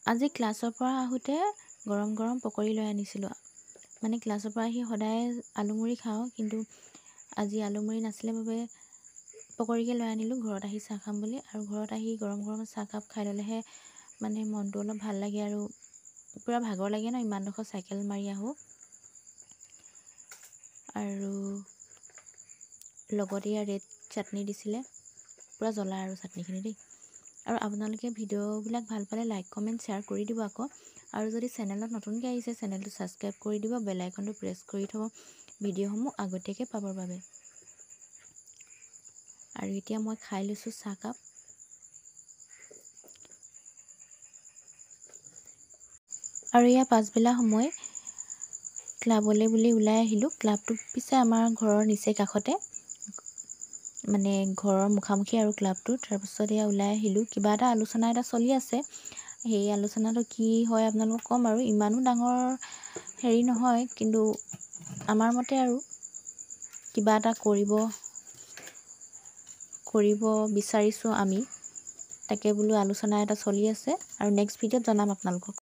আজি ক্লাছৰ পৰা আহোঁতে গৰম গৰম পকৰি লৈ আনিছিলোঁ। মানে ক্লাছৰ পৰা আহি সদায় আলুমুড়ি খাওঁ, কিন্তু আজি আলুমুড়ি নাছিলে বাবে পকৰিকে লৈ আনিলোঁ ঘৰত আহি চাহ খাম বুলি। আৰু ঘৰত আহি গৰম গৰম চাহকাপ খাই ল'লেহে মানে মনটো অলপ ভাল লাগে, আৰু পূৰা ভাগৰ লাগে ন, ইমানডোখৰ চাইকেল মাৰি আহোঁ। আৰু লগতে ইয়াৰ ৰেড চাটনি দিছিলে, পূৰা জ্বলা আৰু চাটনিখিনি দেই। আৰু আপোনালোকে ভিডিঅ'বিলাক ভাল পালে লাইক কমেণ্ট শ্বেয়াৰ কৰি দিব আকৌ। আৰু যদি চেনেলত নতুনকৈ আহিছে, চেনেলটো ছাবস্ক্ৰাইব কৰি দিব, বেল আইকনটো প্ৰেছ কৰি থ'ব ভিডিঅ'সমূহ আগতীয়াকৈ পাবৰ বাবে। আৰু এতিয়া মই খাই লৈছোঁ চাহকাপ। আৰু এয়া পাছবেলা সময় ক্লাবলৈ বুলি ওলাই আহিলোঁ। ক্লাবটো পিছে আমাৰ ঘৰৰ নিচেই কাষতে, মানে ঘৰৰ মুখামুখি আৰু ক্লাবটো। তাৰপিছত এয়া ওলাই আহিলোঁ, কিবা এটা আলোচনা এটা চলি আছে। সেই আলোচনাটো কি হয় আপোনালোকক ক'ম। আৰু ইমানো ডাঙৰ হেৰি নহয়, কিন্তু আমাৰ মতে আৰু কিবা এটা কৰিব বিচাৰিছোঁ আমি, তাকে বোলো আলোচনা এটা চলি আছে। আৰু নেক্সট ভিডিঅ'ত জনাম আপোনালোকক।